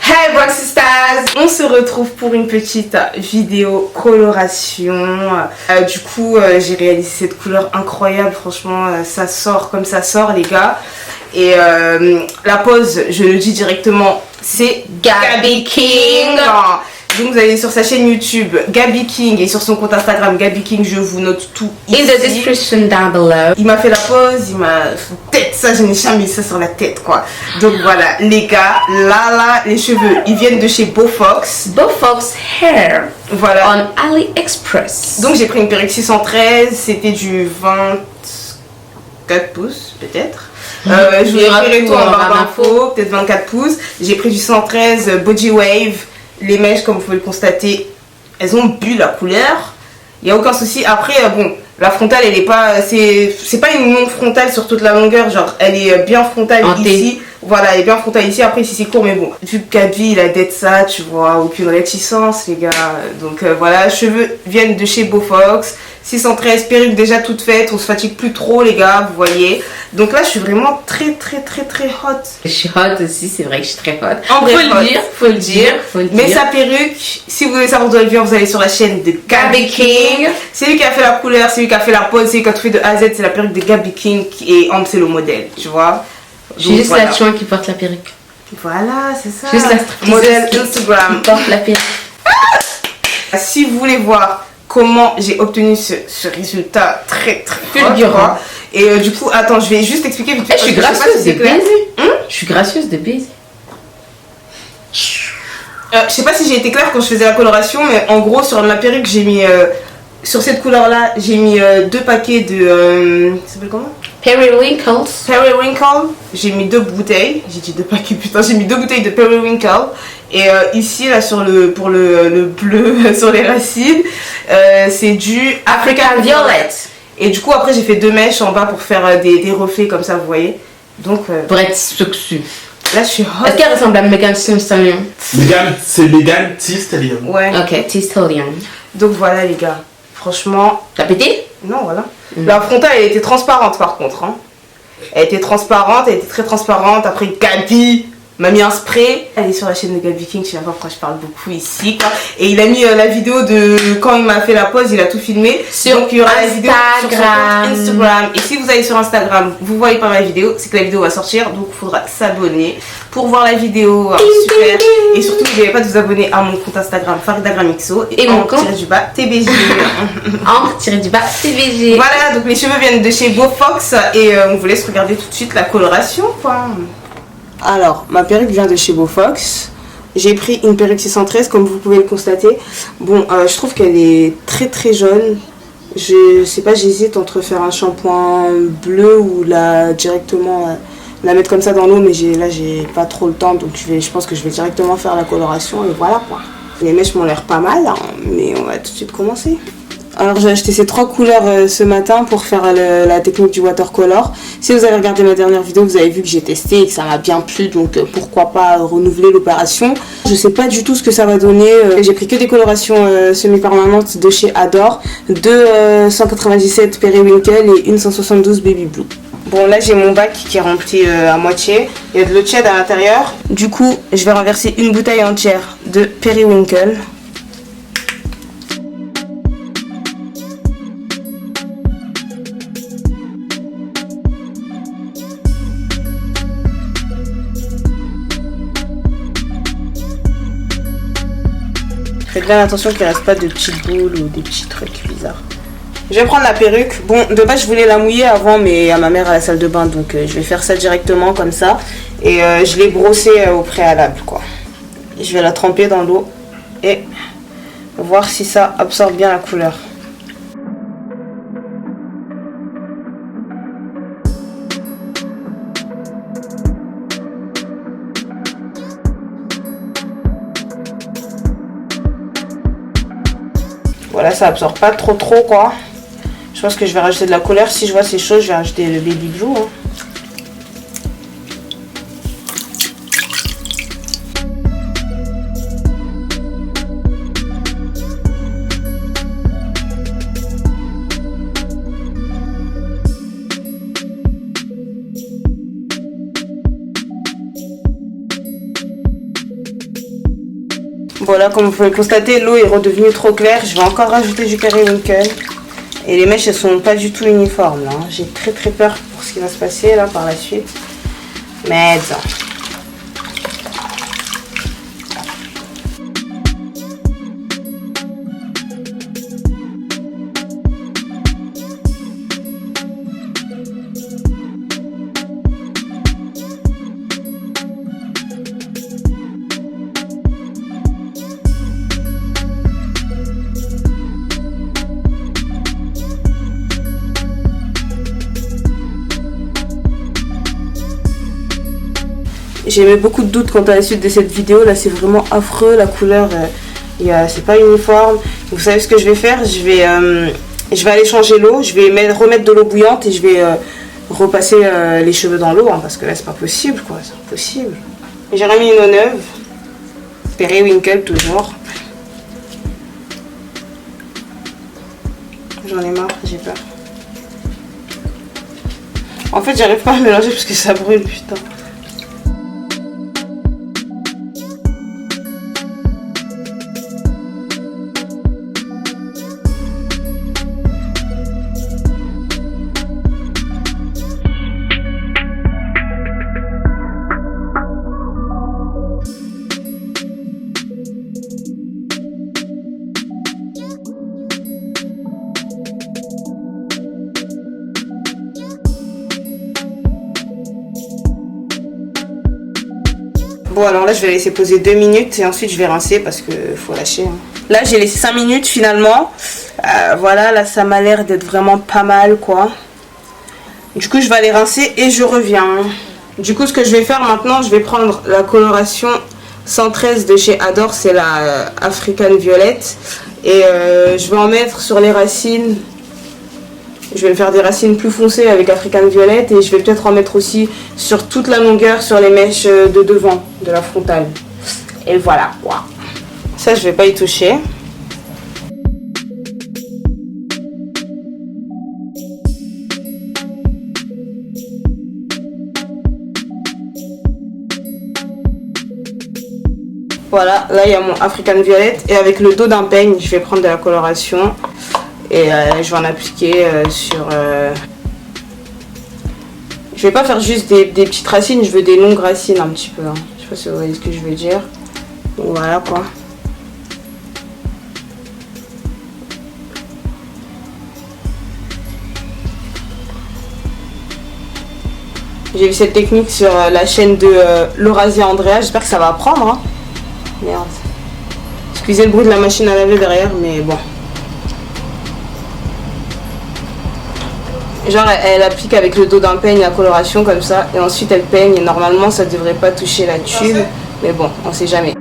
Hey Broxistas, on se retrouve pour une petite vidéo coloration. Du coup, j'ai réalisé cette couleur incroyable. Franchement, ça sort comme ça sort, les gars. Et la pose, je le dis directement, c'est Gaby King. Donc vous allez sur sa chaîne YouTube Gaby King et sur son compte Instagram Gaby King, je vous note tout ici. In the description down below. Il m'a fait la pose, il m'a tête, ça je n'ai jamais mis ça sur la tête quoi. Donc voilà les gars, là les cheveux ils viennent de chez Bofox. Bofox Hair. Voilà. On AliExpress. Donc j'ai pris une perruque 613, c'était du 24 pouces peut-être. Je vous écrirai tout en barre d'infos, peut-être 24 pouces. J'ai pris du 113 Body Wave. Les mèches, comme vous pouvez le constater, elles ont bu la couleur. Il n'y a aucun souci. Après, bon, la frontale, elle est pas... C'est pas une longue frontale sur toute la longueur. Genre, elle est bien frontale ici. Voilà, elle est bien frontale ici. Après, ici, c'est court. Mais bon, vu que Gaby, il a d'être ça, tu vois, aucune réticence, les gars. Donc, voilà, cheveux viennent de chez Bofox. 613, perruque déjà toute faite. On se fatigue plus trop, les gars, vous voyez. Donc là, je suis vraiment très hot. Je suis hot aussi, c'est vrai que je suis très hot. En vrai, faut le dire. Mais sa perruque, si vous voulez savoir d'où elle vient, vous allez sur la chaîne de Gaby King. C'est lui qui a fait la couleur, c'est lui qui a fait la pose, c'est lui qui a tout fait de A à Z. C'est la perruque de Gaby King et Amp, c'est le modèle, tu vois. Je suis juste la chouin qui porte la perruque. Voilà, c'est ça. Juste la modèle Instagram. Qui porte la perruque. Si vous voulez voir comment j'ai obtenu ce résultat très fulgurant. Et du coup, attends, je vais juste expliquer vite fait. Je suis gracieuse de baiser. Je suis gracieuse de baiser. Je sais pas si j'ai été claire quand je faisais la coloration, mais en gros, sur ma perruque, j'ai mis. Sur cette couleur-là, j'ai mis 2 paquets de. Ça s'appelle comment? Periwinkles. Periwinkle. J'ai mis 2 bouteilles. J'ai dit 2 paquets, putain, j'ai mis 2 bouteilles de Periwinkle. Et ici, là, pour le bleu sur les racines, c'est du African Violet. Et du coup, après, j'ai fait 2 mèches en bas pour faire des reflets comme ça, vous voyez. Donc. Pour être sexy. Là, je suis hot. Est-ce qu'elle ressemble à Megan Thee Stallion? C'est Megan Thee Stallion. Ouais. Ok, Thee Stallion. Donc voilà, les gars. Franchement. T'as pété? Non, voilà. La frontale, elle était transparente par contre. Hein. Elle était transparente, elle était très transparente. Après, Gaby m'a mis un spray. Elle est sur la chaîne de Gaby King, je sais pas pourquoi je parle beaucoup ici. Quoi. Et il a mis la vidéo de quand il m'a fait la pause, il a tout filmé. Donc il y aura la vidéo sur son compte Instagram. Et si vous allez sur Instagram, vous voyez pas ma vidéo, c'est que la vidéo va sortir. Donc il faudra s'abonner pour voir la vidéo. Super. Et surtout, n'oubliez pas de vous abonner à mon compte Instagram Faridagramixo et mon compte TBG. TBG. Voilà, donc les cheveux viennent de chez Bofox et on vous laisse regarder tout de suite la coloration quoi. Alors, ma perruque vient de chez Bofox. J'ai pris une perruque 613 comme vous pouvez le constater. Bon, je trouve qu'elle est très jaune. Je sais pas, j'hésite entre faire un shampoing bleu ou directement la mettre comme ça dans l'eau, mais là j'ai pas trop le temps, donc je pense que je vais directement faire la coloration et voilà quoi. Les mèches m'ont l'air pas mal, hein, mais on va tout de suite commencer. Alors j'ai acheté ces 3 couleurs ce matin pour faire la technique du watercolor. Si vous avez regardé ma dernière vidéo, vous avez vu que j'ai testé et que ça m'a bien plu, donc pourquoi pas renouveler l'opération. Je sais pas du tout ce que ça va donner. J'ai pris que des colorations semi-permanentes de chez Adore, 2 197 Periwinkle et une 172 Baby Blue. Bon là j'ai mon bac qui est rempli à moitié, il y a de l'eau tiède à l'intérieur. Du coup je vais renverser une bouteille entière de Periwinkle. Faites bien attention qu'il ne reste pas de petites boules ou des petits trucs bizarres. Je vais prendre la perruque. Bon, de base, je voulais la mouiller avant, mais il y a ma mère à la salle de bain, donc je vais faire ça directement comme ça. Et je l'ai brossée au préalable, quoi. Je vais la tremper dans l'eau et voir si ça absorbe bien la couleur. Voilà, ça absorbe pas trop quoi. Je pense que je vais rajouter de la couleur. Si je vois c'est chaud, je vais rajouter le Baby Blue. Hein. Bon là, comme vous pouvez le constater, l'eau est redevenue trop claire. Je vais encore rajouter du périwinkle. Et les mèches, elles sont pas du tout uniformes là. J'ai très peur pour ce qui va se passer là par la suite. Mais attends. J'ai mis beaucoup de doutes quant à la suite de cette vidéo. Là, c'est vraiment affreux. La couleur, c'est pas uniforme. Vous savez ce que je vais faire? Je vais aller changer l'eau. Je vais remettre de l'eau bouillante et je vais repasser les cheveux dans l'eau. Hein, parce que là, c'est pas possible, quoi. C'est impossible. J'ai remis une eau neuve. Périwinkle, toujours. J'en ai marre, j'ai peur. En fait, j'arrive pas à mélanger parce que ça brûle, putain. Bon, alors là, je vais laisser poser 2 minutes et ensuite je vais rincer parce que faut lâcher. Hein. Là, j'ai laissé 5 minutes finalement. Voilà, là, ça m'a l'air d'être vraiment pas mal, quoi. Du coup, je vais aller rincer et je reviens. Du coup, ce que je vais faire maintenant, je vais prendre la coloration 113 de chez Adore. C'est la African Violet. Et je vais en mettre sur les racines. Je vais me faire des racines plus foncées avec African Violet et je vais peut-être en mettre aussi sur toute la longueur sur les mèches de devant, de la frontale. Et voilà, wow. Ça je vais pas y toucher. Voilà, là il y a mon African Violet et avec le dos d'un peigne, je vais prendre de la coloration. Et je vais en appliquer sur... Je vais pas faire juste des petites racines, je veux des longues racines un petit peu. Hein. Je sais pas si vous voyez ce que je veux dire. Donc voilà quoi. J'ai vu cette technique sur la chaîne de Laurazia Andrea. J'espère que ça va prendre. Hein. Merde. Excusez le bruit de la machine à laver derrière, mais bon. Genre elle applique avec le dos d'un peigne la coloration comme ça et ensuite elle peigne et normalement ça devrait pas toucher la tube mais bon on sait jamais.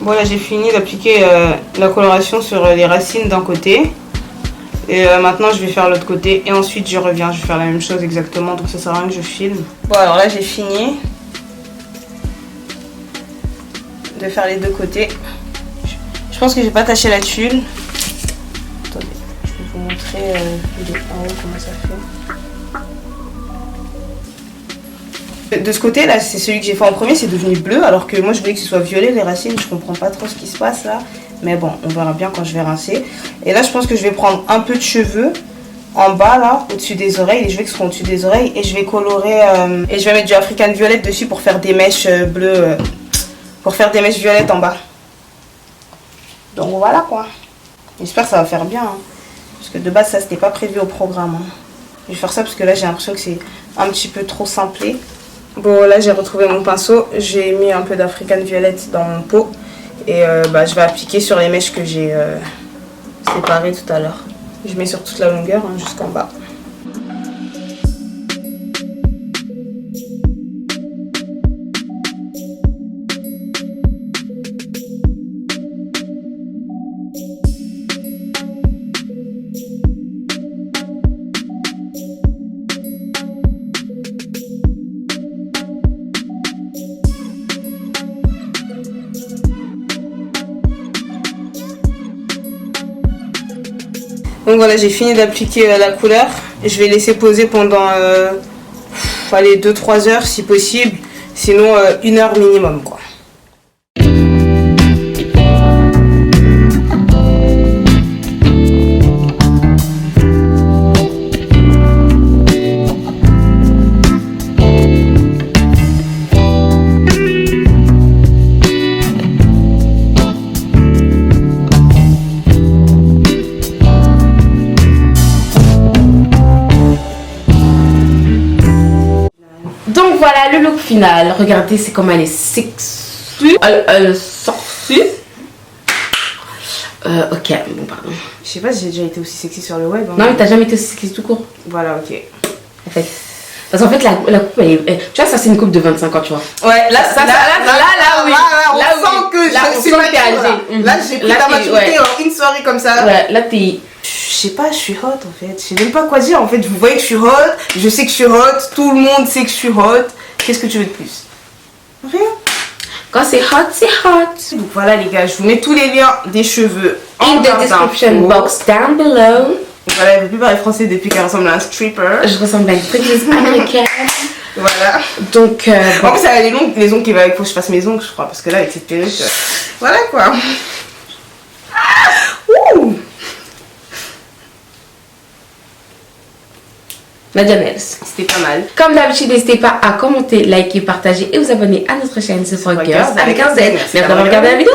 Bon là j'ai fini d'appliquer la coloration sur les racines d'un côté. Et maintenant je vais faire l'autre côté et ensuite je reviens, je vais faire la même chose exactement, donc ça sert à rien que je filme. Bon alors là j'ai fini de faire les deux côtés. Je pense que j'ai pas taché la tuile. Attendez, je vais vous montrer de en haut comment ça fait. De ce côté là, c'est celui que j'ai fait en premier, c'est devenu bleu alors que moi je voulais que ce soit violet les racines, je comprends pas trop ce qui se passe là. Mais bon, on verra bien quand je vais rincer. Et là je pense que je vais prendre un peu de cheveux en bas là, au-dessus des oreilles, les cheveux qui seront au-dessus des oreilles. Et je vais colorer, et je vais mettre du African Violet dessus pour faire des mèches bleues, pour faire des mèches violettes en bas. Donc voilà quoi. J'espère que ça va faire bien. Hein. Parce que de base ça c'était pas prévu au programme. Hein. Je vais faire ça parce que là j'ai l'impression que c'est un petit peu trop simplé. Bon là j'ai retrouvé mon pinceau. J'ai mis un peu d'African Violet dans mon pot. Et je vais appliquer sur les mèches que j'ai séparées tout à l'heure. Je mets sur toute la longueur hein, jusqu'en bas. Donc voilà, j'ai fini d'appliquer la couleur. Je vais laisser poser pendant allez, 2-3 heures si possible. Sinon 1 heure minimum quoi. Donc voilà le look final. Regardez, c'est comme elle est sexy. Elle est sortie. Ok, bon pardon. Je sais pas si j'ai déjà été aussi sexy sur le web. Hein. Non mais t'as jamais été aussi sexy tout court. Voilà, ok. En fait. Parce qu'en fait la coupe elle est... Tu vois ça c'est une coupe de 25 ans tu vois. Ouais, là oui. On sent que je suis âgée. Là j'ai pris ta maturité en une soirée comme ça. Ouais, là t'es... Je sais pas, je suis hot en fait. Je sais même pas quoi dire en fait. Vous voyez que je suis hot, je sais que je suis hot, tout le monde sait que je suis hot. Qu'est-ce que tu veux de plus? Rien. Quand c'est hot, c'est hot. Donc voilà les gars, je vous mets tous les liens des cheveux in the description box down below. Voilà, elle veut plus parler français depuis qu'elle ressemble à un stripper. Je ressemble à une princesse américaine. Voilà. Donc en plus elle a les ongles qui va, il faut que je fasse mes ongles je crois parce que là avec cette perruque voilà quoi. Ouh. Nadia Nels. C'était pas mal. Comme d'habitude, n'hésitez pas à commenter, liker, partager et vous abonner à notre chaîne The Frog Girls avec un Z. Merci d'avoir regardé la vidéo.